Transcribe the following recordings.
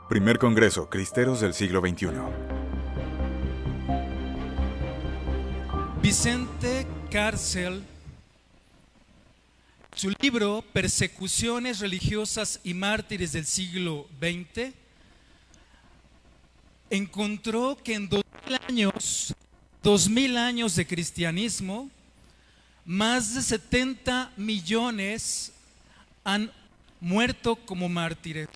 Primer Congreso Cristeros del siglo XXI. Vicente Cárcel, su libro Persecuciones religiosas y mártires del siglo XX, encontró que en 2000 años de cristianismo, más de 70 millones han muerto como mártires.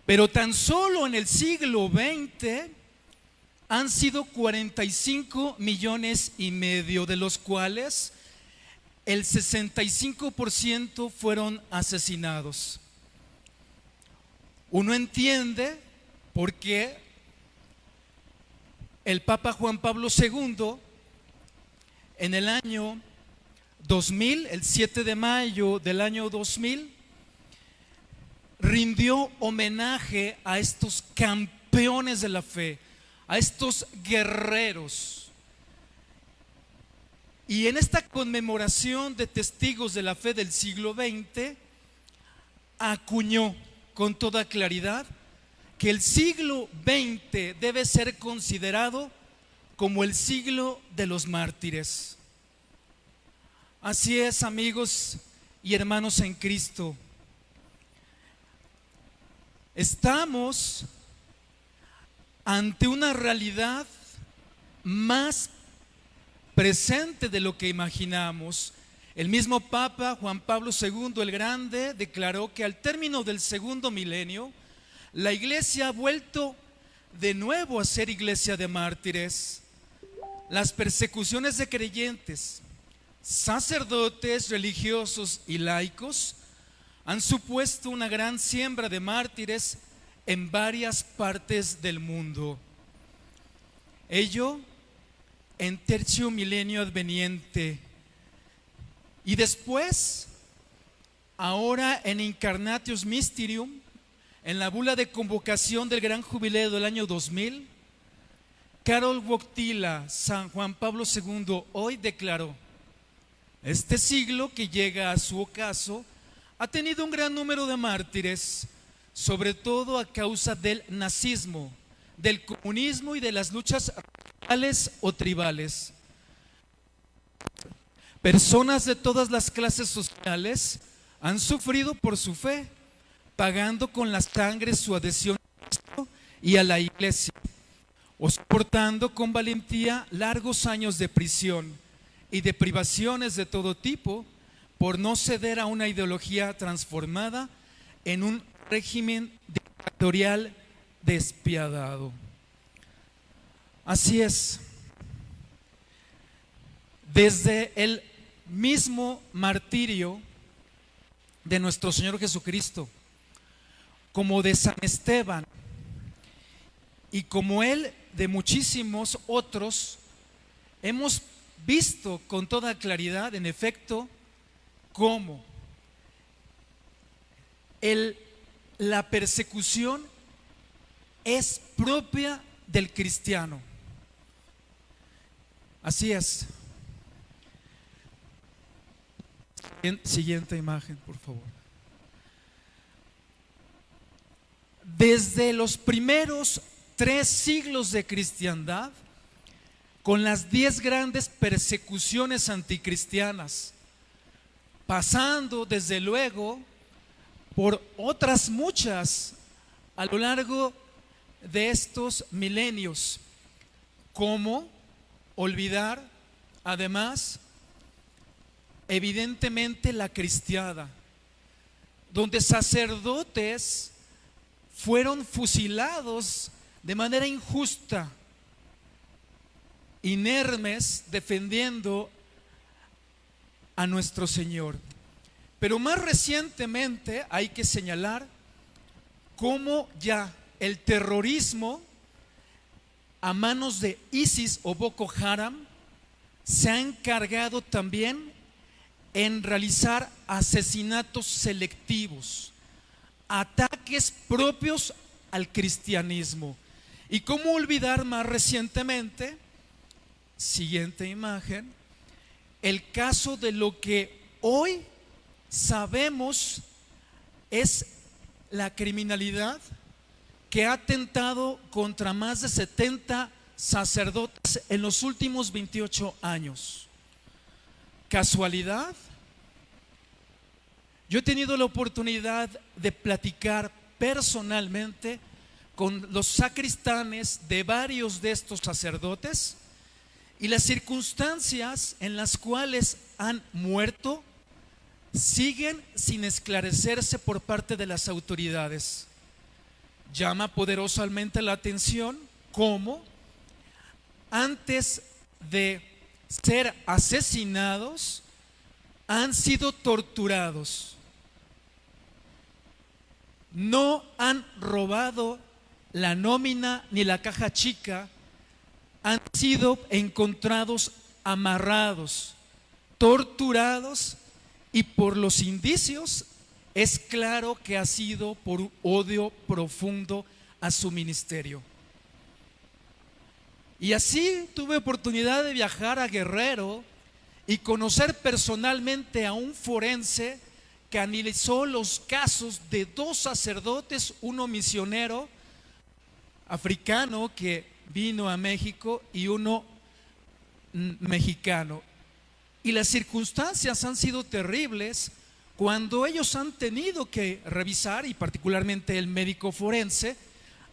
Pero tan solo en el siglo XX han sido 45 millones y medio, de los cuales el 65% fueron asesinados. Uno entiende por qué el Papa Juan Pablo II, en el año 2000, el 7 de mayo del año 2000, rindió homenaje a estos campeones de la fe, a estos guerreros. Y en esta conmemoración de testigos de la fe del siglo XX, acuñó con toda claridad que el siglo XX debe ser considerado como el siglo de los mártires. Así es, amigos y hermanos en Cristo. Estamos ante una realidad más presente de lo que imaginamos. El mismo Papa Juan Pablo II el Grande declaró que al término del segundo milenio, la iglesia ha vuelto de nuevo a ser iglesia de mártires. Las persecuciones de creyentes, sacerdotes, religiosos y laicos han supuesto una gran siembra de mártires en varias partes del mundo. Ello en tercio milenio adveniente. Y después, ahora en Incarnatius Mysterium, en la bula de convocación del gran jubileo del año 2000, Karol Wojtyla, San Juan Pablo II, hoy declaró: este siglo que llega a su ocaso ha tenido un gran número de mártires, sobre todo a causa del nazismo, del comunismo y de las luchas raciales o tribales. Personas de todas las clases sociales han sufrido por su fe, pagando con la sangre su adhesión a Cristo y a la iglesia, o soportando con valentía largos años de prisión y de privaciones de todo tipo, por no ceder a una ideología transformada en un régimen dictatorial despiadado. Así es. Desde el mismo martirio de nuestro Señor Jesucristo, como de San Esteban, y como él de muchísimos otros, hemos visto con toda claridad, en efecto, cómo la persecución es propia del cristiano. Así es. Siguiente imagen, por favor. Desde los primeros 3 siglos de cristiandad, con las 10 grandes persecuciones anticristianas, pasando desde luego por otras muchas a lo largo de estos milenios. ¿Cómo olvidar además evidentemente la cristiada, donde sacerdotes fueron fusilados de manera injusta, inermes, defendiendo a nuestro Señor? Pero más recientemente hay que señalar cómo ya el terrorismo a manos de ISIS o Boko Haram se ha encargado también en realizar asesinatos selectivos, ataques propios al cristianismo. Y cómo olvidar más recientemente, siguiente imagen, el caso de lo que hoy sabemos es la criminalidad que ha atentado contra más de 70 sacerdotes en los últimos 28 años. ¿Casualidad? Yo he tenido la oportunidad de platicar personalmente con los sacristanes de varios de estos sacerdotes y las circunstancias en las cuales han muerto siguen sin esclarecerse por parte de las autoridades. Llama poderosamente la atención cómo antes de ser asesinados han sido torturados. No han robado la nómina ni la caja chica, han sido encontrados amarrados, torturados, y por los indicios es claro que ha sido por un odio profundo a su ministerio. Y así tuve oportunidad de viajar a Guerrero y conocer personalmente a un forense que analizó los casos de 2 sacerdotes, uno misionero africano que vino a México y uno mexicano. Y las circunstancias han sido terribles cuando ellos han tenido que revisar, y particularmente el médico forense,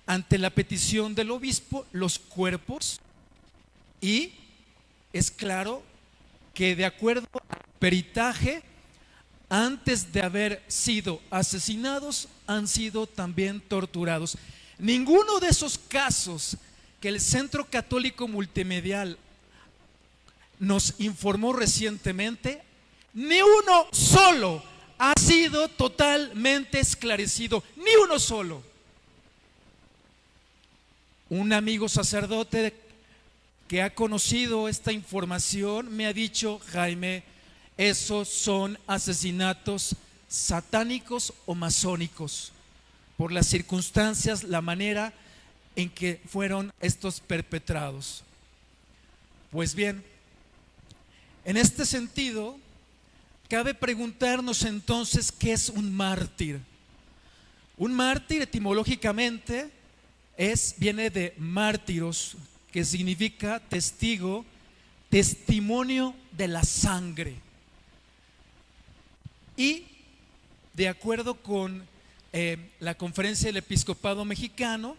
ante la petición del obispo, los cuerpos, y es claro que de acuerdo al peritaje, antes de haber sido asesinados, han sido también torturados. Ninguno de esos casos que el Centro Católico Multimedial nos informó recientemente, ni uno solo ha sido totalmente esclarecido, ni uno solo. Un amigo sacerdote que ha conocido esta información me ha dicho: Jaime, esos son asesinatos satánicos o masónicos, por las circunstancias, la manera en que fueron estos perpetrados. Pues bien, en este sentido, cabe preguntarnos entonces qué es un mártir. Un mártir etimológicamente viene de mártiros, que significa testigo, testimonio de la sangre. Y de acuerdo con la Conferencia del Episcopado Mexicano,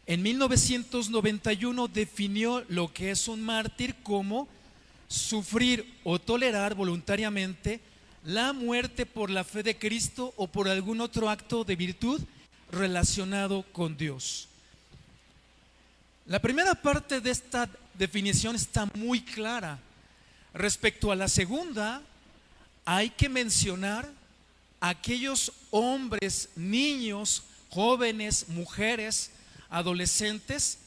en 1991 definió lo que es un mártir como sufrir o tolerar voluntariamente la muerte por la fe de Cristo o por algún otro acto de virtud relacionado con Dios. La primera parte de esta definición está muy clara. Respecto a la segunda, hay que mencionar a aquellos hombres, niños, jóvenes, mujeres, adolescentes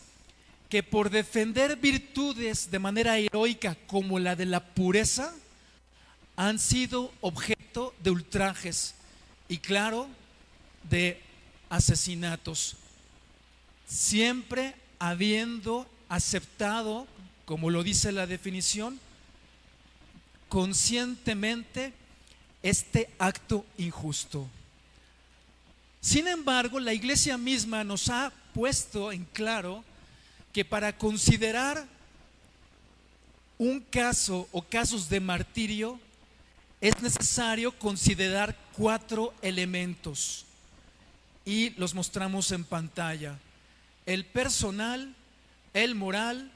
que por defender virtudes de manera heroica como la de la pureza han sido objeto de ultrajes y claro, de asesinatos, siempre habiendo aceptado, como lo dice la definición, conscientemente este acto injusto. Sin embargo, la Iglesia misma nos ha puesto en claro que para considerar un caso o casos de martirio es necesario considerar 4 elementos y los mostramos en pantalla: el personal, el moral,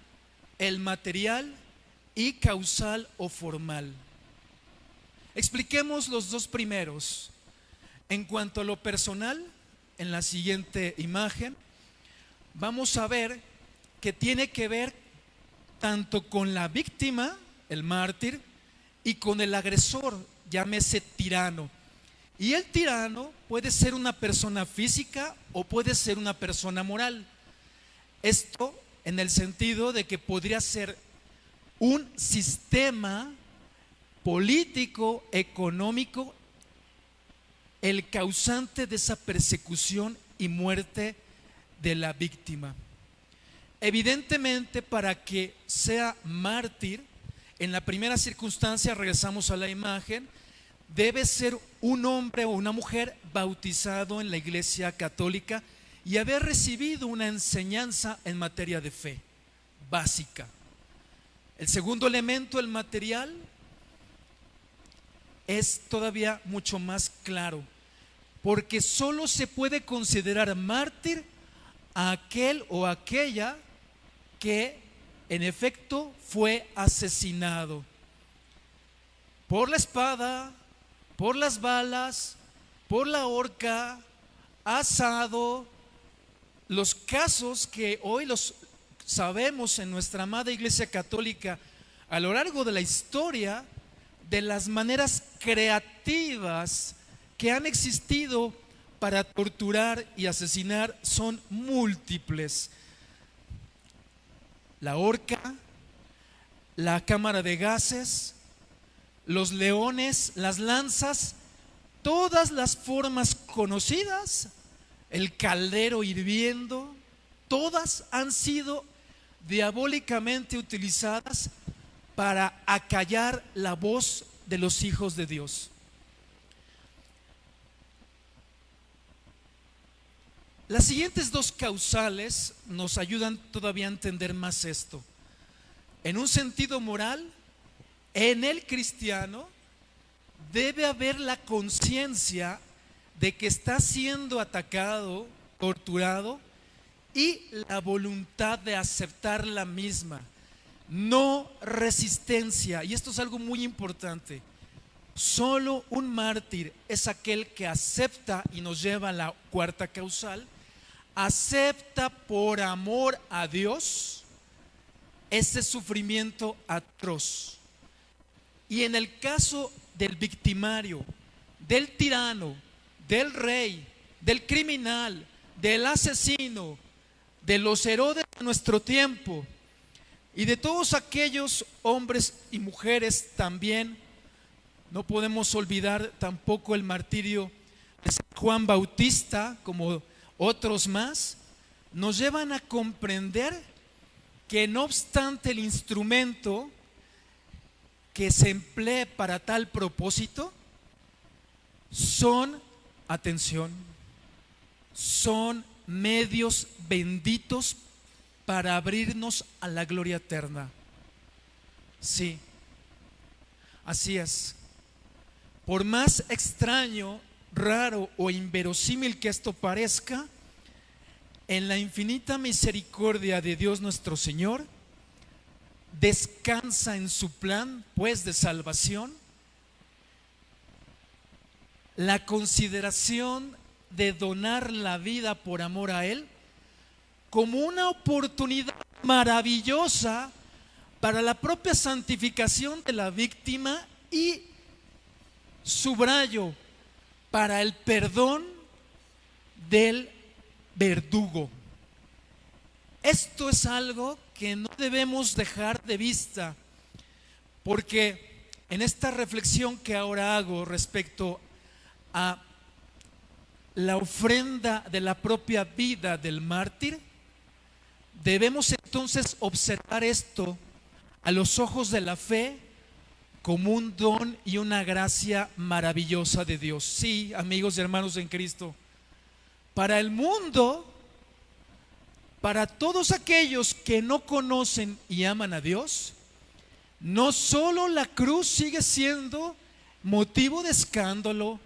el material y causal o formal. Expliquemos los 2 primeros. En cuanto a lo personal, en la siguiente imagen vamos a ver que tiene que ver tanto con la víctima, el mártir, y con el agresor, llámese tirano. Y el tirano puede ser una persona física o puede ser una persona moral. Esto en el sentido de que podría ser un sistema político, económico, el causante de esa persecución y muerte de la víctima. Evidentemente, para que sea mártir, en la primera circunstancia, regresamos a la imagen, debe ser un hombre o una mujer bautizado en la Iglesia Católica y haber recibido una enseñanza en materia de fe básica. El segundo elemento, el material, es todavía mucho más claro, porque solo se puede considerar mártir a aquel o aquella que en efecto fue asesinado por la espada, por las balas, por la horca, asado. Los casos que hoy los sabemos en nuestra amada Iglesia Católica a lo largo de la historia, de las maneras creativas que han existido para torturar y asesinar, son múltiples. La horca, la cámara de gases, los leones, las lanzas, todas las formas conocidas, el caldero hirviendo, todas han sido diabólicamente utilizadas para acallar la voz de los hijos de Dios. Las siguientes dos causales nos ayudan todavía a entender más esto. En un sentido moral, en el cristiano debe haber la conciencia de que está siendo atacado, torturado, y la voluntad de aceptar la misma. No resistencia. Y esto es algo muy importante. Solo un mártir es aquel que acepta, y nos lleva a la cuarta causal, acepta por amor a Dios ese sufrimiento atroz. Y en el caso del victimario, del tirano, del rey, del criminal, del asesino, de los Herodes de nuestro tiempo y de todos aquellos hombres y mujeres también, no podemos olvidar tampoco el martirio de San Juan Bautista, como otros más, nos llevan a comprender que no obstante el instrumento que se emplee para tal propósito, son, atención, son medios benditos para abrirnos a la gloria eterna. Sí, así es. Por más extraño, raro o inverosímil que esto parezca, en la infinita misericordia de Dios nuestro Señor, descansa en su plan, pues, de salvación, la consideración de donar la vida por amor a Él como una oportunidad maravillosa para la propia santificación de la víctima y, subrayo, para el perdón del verdugo. Esto es algo que no debemos dejar de vista, porque en esta reflexión que ahora hago respecto a la ofrenda de la propia vida del mártir, debemos entonces observar esto a los ojos de la fe como un don y una gracia maravillosa de Dios. Sí, amigos y hermanos en Cristo, para el mundo, para todos aquellos que no conocen y aman a Dios, no solo la cruz sigue siendo motivo de escándalo,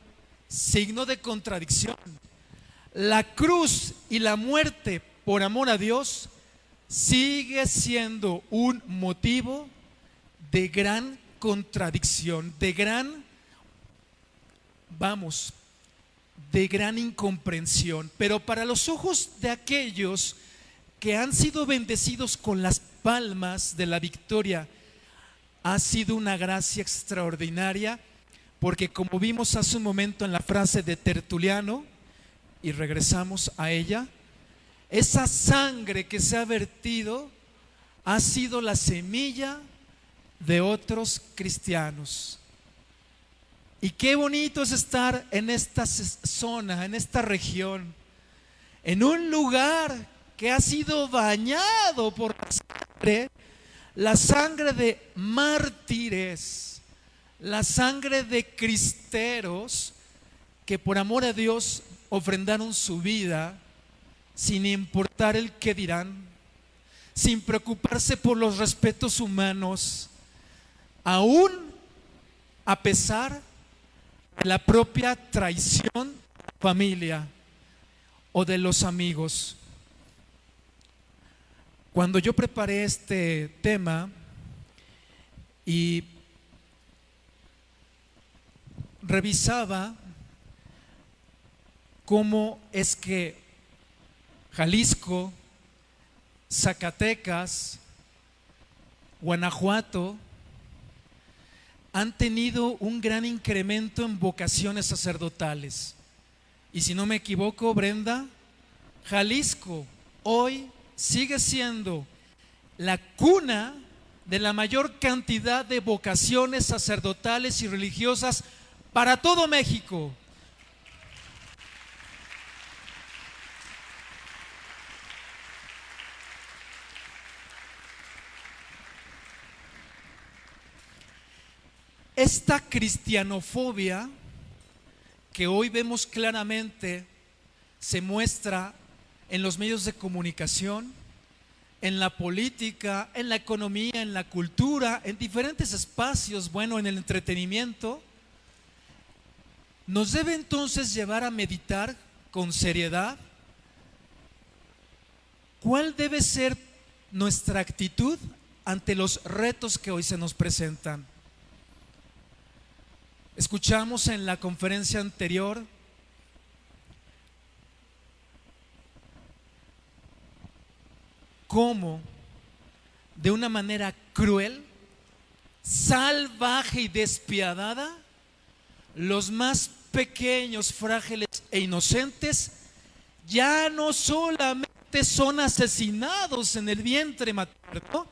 signo de contradicción. La cruz y la muerte por amor a Dios sigue siendo un motivo de gran contradicción, de gran, de gran incomprensión. Pero para los ojos de aquellos que han sido bendecidos con las palmas de la victoria, ha sido una gracia extraordinaria, porque como vimos hace un momento en la frase de Tertuliano, y regresamos a ella, esa sangre que se ha vertido ha sido la semilla de otros cristianos. Y qué bonito es estar en esta zona, en esta región, en un lugar que ha sido bañado por la sangre de mártires, la sangre de cristeros que por amor a Dios ofrendaron su vida sin importar el qué dirán, sin preocuparse por los respetos humanos, aún a pesar de la propia traición de la familia o de los amigos. Cuando yo preparé este tema y revisaba cómo es que Jalisco, Zacatecas, Guanajuato han tenido un gran incremento en vocaciones sacerdotales. Y si no me equivoco, Brenda, Jalisco hoy sigue siendo la cuna de la mayor cantidad de vocaciones sacerdotales y religiosas para todo México. Esta cristianofobia que hoy vemos claramente se muestra en los medios de comunicación, en la política, en la economía, en la cultura, en diferentes espacios, bueno, en el entretenimiento, nos debe entonces llevar a meditar con seriedad cuál debe ser nuestra actitud ante los retos que hoy se nos presentan. Escuchamos en la conferencia anterior cómo de una manera cruel, salvaje y despiadada, los más pequeños, frágiles e inocentes ya no solamente son asesinados en el vientre materno,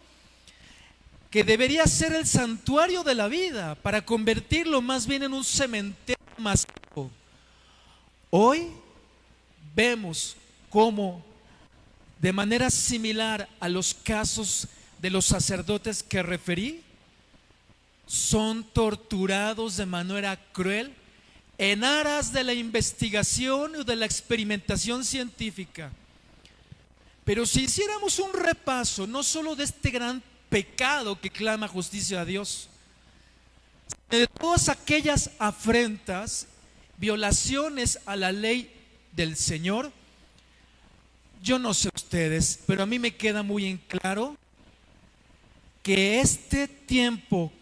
que debería ser el santuario de la vida, para convertirlo más bien en un cementerio masivo. Hoy vemos cómo, de manera similar a los casos de los sacerdotes que referí, son torturados de manera cruel en aras de la investigación o de la experimentación científica. Pero si hiciéramos un repaso no solo de este gran pecado que clama justicia a Dios, de todas aquellas afrentas, violaciones a la ley del Señor, yo no sé ustedes, pero a mí me queda muy en claro que este tiempo,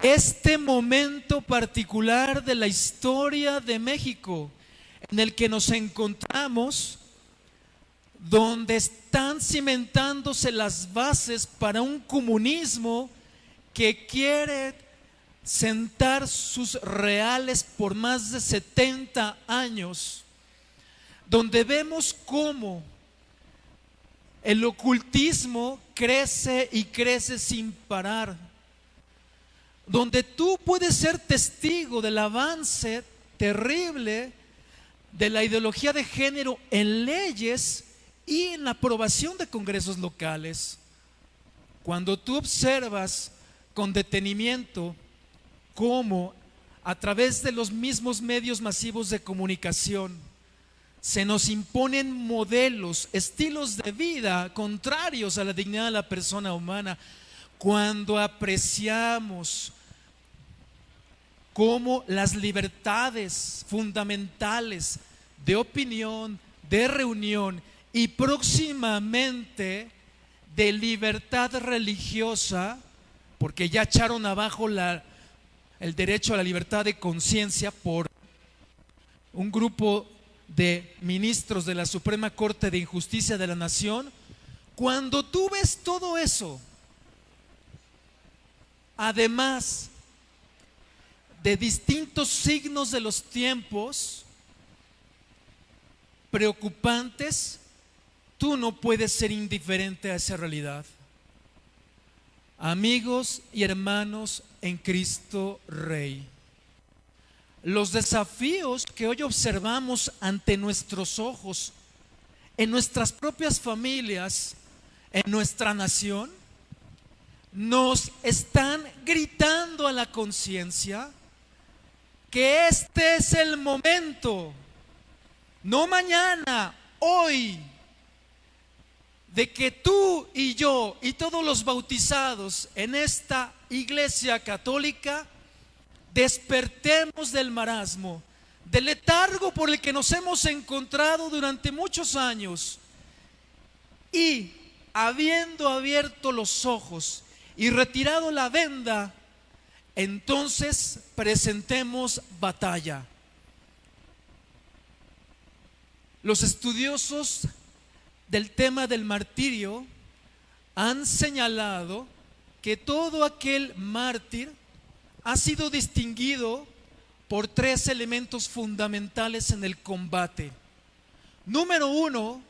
este momento particular de la historia de México en el que nos encontramos, donde están cimentándose las bases para un comunismo que quiere sentar sus reales por más de 70 años, donde vemos cómo el ocultismo crece y crece sin parar, donde tú puedes ser testigo del avance terrible de la ideología de género en leyes y en la aprobación de congresos locales. Cuando tú observas con detenimiento cómo a través de los mismos medios masivos de comunicación se nos imponen modelos, estilos de vida contrarios a la dignidad de la persona humana, cuando apreciamos cómo las libertades fundamentales de opinión, de reunión y próximamente de libertad religiosa, porque ya echaron abajo el derecho a la libertad de conciencia por un grupo de ministros de la Suprema Corte de Justicia de la Nación, cuando tú ves todo eso, además de distintos signos de los tiempos preocupantes, tú no puedes ser indiferente a esa realidad. Amigos y hermanos en Cristo Rey, los desafíos que hoy observamos ante nuestros ojos, en nuestras propias familias, en nuestra nación, nos están gritando a la conciencia que este es el momento, no mañana, hoy de que tú y yo y todos los bautizados en esta iglesia católica despertemos del marasmo, del letargo por el que nos hemos encontrado durante muchos años, y habiendo abierto los ojos y retirado la venda, entonces presentemos batalla. Los estudiosos del tema del martirio han señalado que todo aquel mártir ha sido distinguido por 3 elementos fundamentales en el combate. Número 1,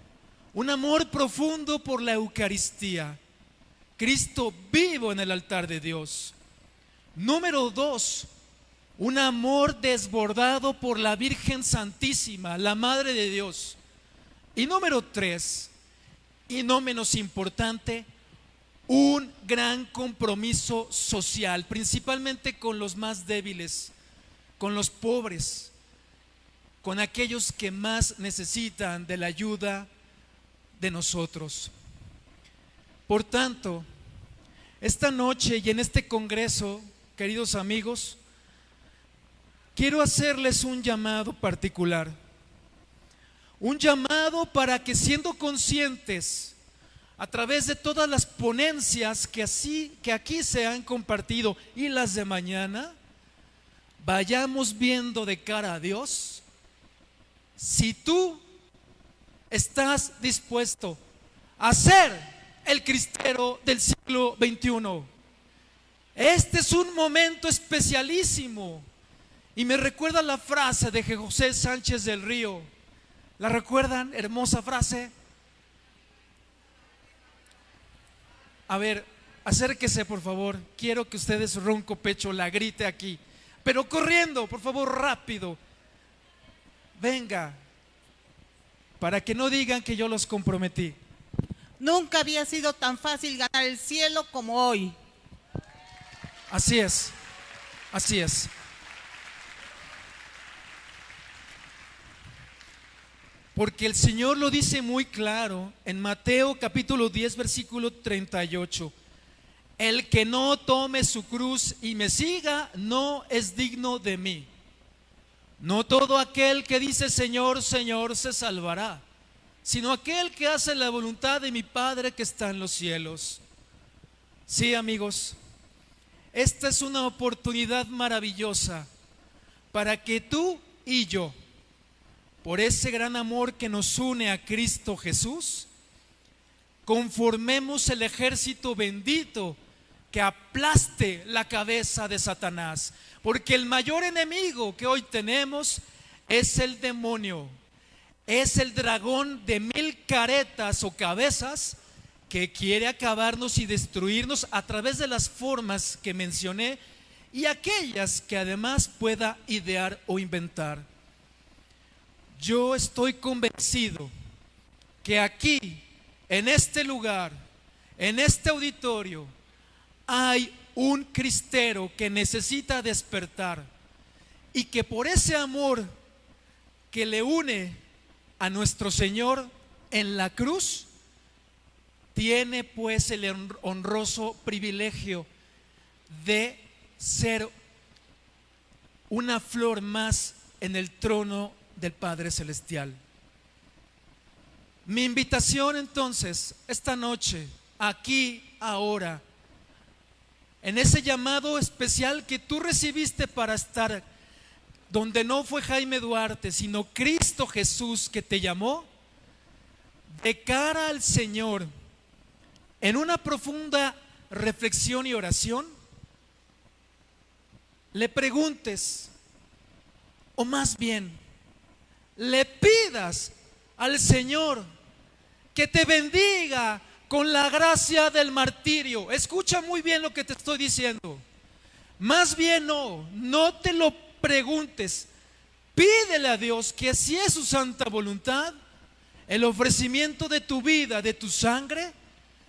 un amor profundo por la Eucaristía, Cristo vivo en el altar de Dios. Número 2, un amor desbordado por la Virgen Santísima, la Madre de Dios. Y número 3, y no menos importante, un gran compromiso social, principalmente con los más débiles, con los pobres, con aquellos que más necesitan de la ayuda de nosotros. Por tanto, esta noche y en este congreso, queridos amigos, quiero hacerles un llamado particular. Un llamado para que, siendo conscientes a través de todas las ponencias que aquí se han compartido y las de mañana, vayamos viendo de cara a Dios si tú estás dispuesto a ser el cristero del siglo XXI. Este es un momento especialísimo y me recuerda la frase de José Sánchez del Río. ¿La recuerdan? Hermosa frase. A ver, acérquese por favor. Quiero que ustedes ronco pecho la grite aquí, pero corriendo, por favor, rápido. Venga, para que no digan que yo los comprometí. Nunca había sido tan fácil ganar el cielo como hoy. Así es, así es. Porque el Señor lo dice muy claro en Mateo capítulo 10 versículo 38. El que no tome su cruz y me siga no es digno de mí. No todo aquel que dice Señor, Señor se salvará, sino aquel que hace la voluntad de mi Padre que está en los cielos. Sí, amigos, esta es una oportunidad maravillosa para que tú y yo, por ese gran amor que nos une a Cristo Jesús, conformemos el ejército bendito que aplaste la cabeza de Satanás. Porque el mayor enemigo que hoy tenemos es el demonio, es el dragón de 1000 caretas o cabezas que quiere acabarnos y destruirnos a través de las formas que mencioné y aquellas que además pueda idear o inventar. Yo estoy convencido que aquí, en este lugar, en este auditorio, hay un cristero que necesita despertar y que por ese amor que le une a nuestro Señor en la cruz, tiene pues el honroso privilegio de ser una flor más en el trono del Padre Celestial. Mi invitación entonces esta noche, aquí, ahora, en ese llamado especial que tú recibiste para estar donde no fue Jaime Duarte, sino Cristo Jesús que te llamó, de cara al Señor, en una profunda reflexión y oración, le preguntes, o más bien, le pidas al Señor que te bendiga con la gracia del martirio. Escucha muy bien lo que te estoy diciendo. Más bien no te lo preguntes. Pídele a Dios que, si es su santa voluntad, el ofrecimiento de tu vida, de tu sangre,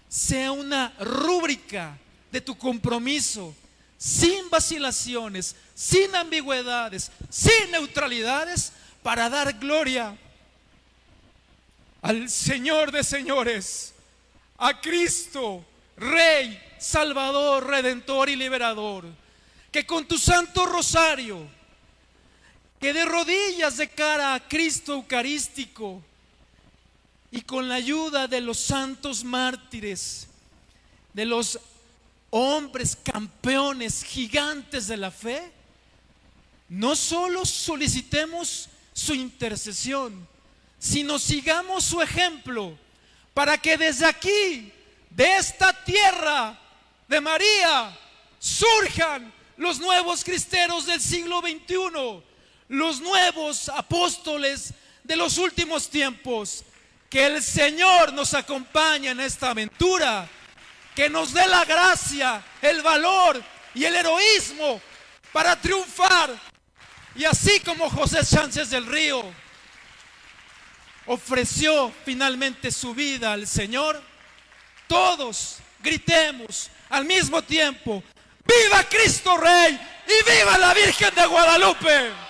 sea una rúbrica de tu compromiso, sin vacilaciones, sin ambigüedades, sin neutralidades, para dar gloria al Señor de señores, a Cristo, Rey, Salvador, Redentor y Liberador, que con tu santo rosario, que de rodillas de cara a Cristo eucarístico y con la ayuda de los santos mártires, de los hombres campeones, gigantes de la fe, no solo solicitemos su intercesión, sino sigamos su ejemplo para que desde aquí, de esta tierra de María, surjan los nuevos cristeros del siglo XXI, los nuevos apóstoles de los últimos tiempos. Que el Señor nos acompañe en esta aventura, que nos dé la gracia, el valor y el heroísmo para triunfar. Y así como José Sánchez del Río ofreció finalmente su vida al Señor, todos gritemos al mismo tiempo: ¡Viva Cristo Rey y viva la Virgen de Guadalupe!